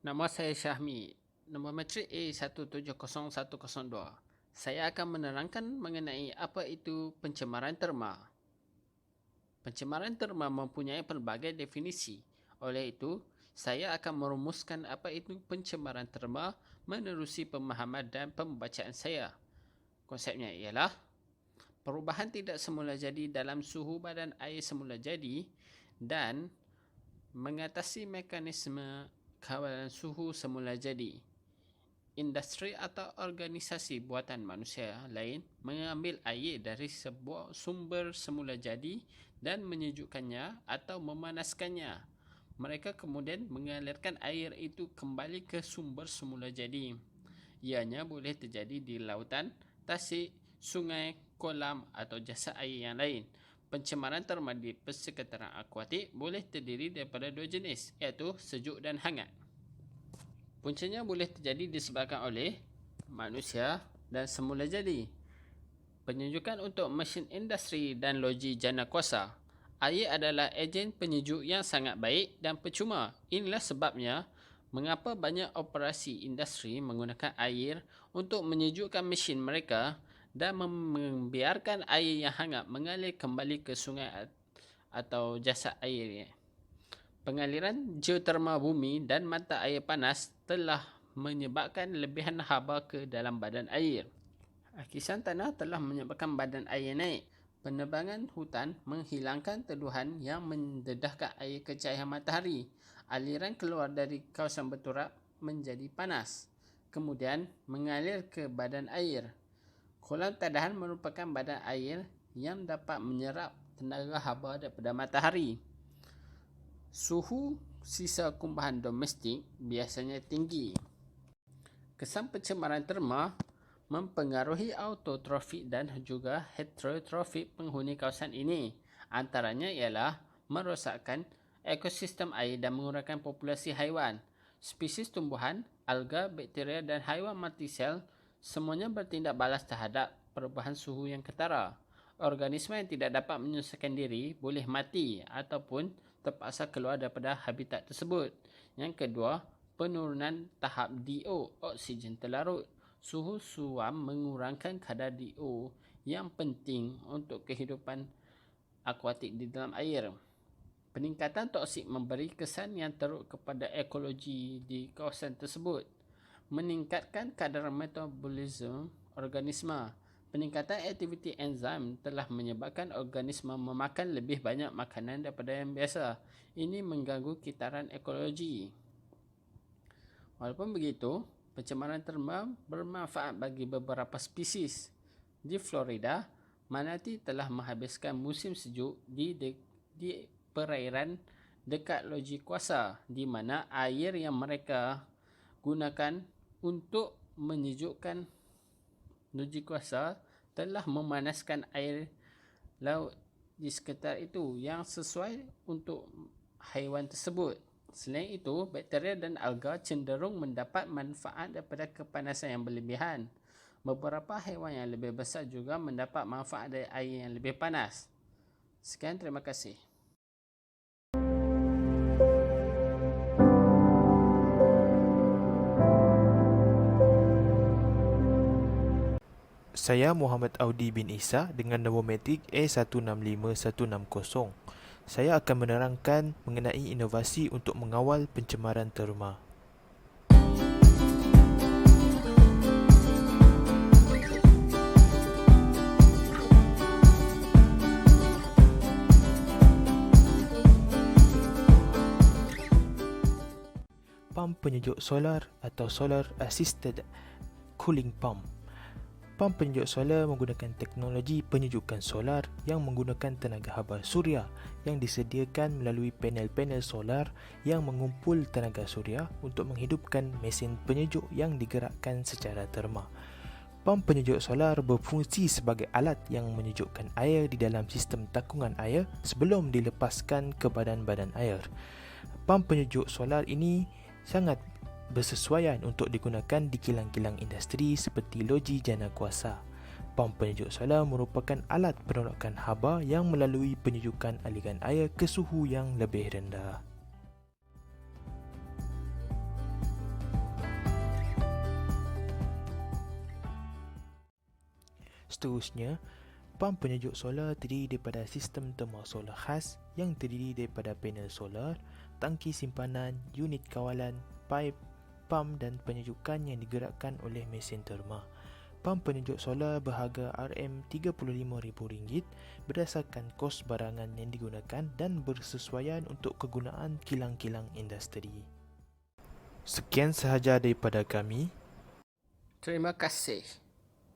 Nama saya Syahmi. Nombor matrik A170102. Saya akan menerangkan mengenai apa itu pencemaran terma. Pencemaran terma mempunyai pelbagai definisi. Oleh itu, saya akan merumuskan apa itu pencemaran terma menerusi pemahaman dan pembacaan saya. Konsepnya ialah perubahan tidak semula jadi dalam suhu badan air semula jadi dan mengatasi mekanisme kawalan suhu semula jadi. Industri atau organisasi buatan manusia lain mengambil air dari sebuah sumber semula jadi dan menyejukkannya atau memanaskannya. Mereka kemudian mengalirkan air itu kembali ke sumber semula jadi. Ianya boleh terjadi di lautan, tasik, sungai, kolam atau jasa air yang lain. Pencemaran terma di persekitaran akuatik boleh terdiri daripada dua jenis, iaitu sejuk dan hangat. Puncanya boleh terjadi disebabkan oleh manusia dan semula jadi. Penyejukan untuk mesin industri dan loji jana kuasa. Air adalah ejen penyejuk yang sangat baik dan percuma. Inilah sebabnya mengapa banyak operasi industri menggunakan air untuk menyejukkan mesin mereka dan membiarkan air yang hangat mengalir kembali ke sungai atau jasa air. Pengaliran geoterma bumi dan mata air panas telah menyebabkan lebihan haba ke dalam badan air. Akisan tanah telah menyebabkan badan air naik. Penebangan hutan menghilangkan teduhan yang mendedahkan air ke cahaya matahari. Aliran keluar dari kawasan berturap menjadi panas. Kemudian mengalir ke badan air. Kolam tadahan merupakan badan air yang dapat menyerap tenaga haba daripada matahari. Suhu sisa kumbahan domestik biasanya tinggi. Kesan pencemaran terma mempengaruhi autotrofik dan juga heterotrofik penghuni kawasan ini. Antaranya ialah merosakkan ekosistem air dan mengurangkan populasi haiwan. Spesies tumbuhan, alga, bakteria dan haiwan multisel semuanya bertindak balas terhadap perubahan suhu yang ketara. Organisma yang tidak dapat menyelesaikan diri boleh mati ataupun terpaksa keluar daripada habitat tersebut. Yang kedua, penurunan tahap DO, oksigen terlarut. Suhu suam mengurangkan kadar DO yang penting untuk kehidupan akuatik di dalam air. Peningkatan toksik memberi kesan yang teruk kepada ekologi di kawasan tersebut. Meningkatkan kadar metabolisme organisma. Peningkatan aktiviti enzim telah menyebabkan organisma memakan lebih banyak makanan daripada yang biasa. Ini mengganggu kitaran ekologi. Walaupun begitu, pencemaran terma bermanfaat bagi beberapa spesies. Di Florida, manatee telah menghabiskan musim sejuk di perairan dekat loji kuasa, di mana air yang mereka gunakan untuk menyejukkan loji kuasa telah memanaskan air laut di sekitar itu yang sesuai untuk haiwan tersebut. Selain itu, bakteria dan alga cenderung mendapat manfaat daripada kepanasan yang berlebihan. Beberapa haiwan yang lebih besar juga mendapat manfaat dari air yang lebih panas. Sekian, terima kasih. Saya Muhammad Audi bin Isa dengan nombor matrik A165160. Saya akan menerangkan mengenai inovasi untuk mengawal pencemaran terma. Pam penyejuk solar atau Solar Assisted Cooling Pump. Pam penyejuk solar menggunakan teknologi penyejukan solar yang menggunakan tenaga haba suria yang disediakan melalui panel-panel solar yang mengumpul tenaga suria untuk menghidupkan mesin penyejuk yang digerakkan secara terma. Pam penyejuk solar berfungsi sebagai alat yang menyejukkan air di dalam sistem takungan air sebelum dilepaskan ke badan-badan air. Pam penyejuk solar ini sangat bersesuaian untuk digunakan di kilang-kilang industri seperti loji jana kuasa. Pam penyejuk solar merupakan alat penolakan haba yang melalui penyejukan aliran air ke suhu yang lebih rendah. Seterusnya, pam penyejuk solar terdiri daripada sistem termal solar khas yang terdiri daripada panel solar, tangki simpanan, unit kawalan, paip, pam dan penyejukan yang digerakkan oleh mesin terma. Pam penyejuk solar berharga RM35,000 berdasarkan kos barangan yang digunakan dan bersesuaian untuk kegunaan kilang-kilang industri. Sekian sahaja daripada kami. Terima kasih.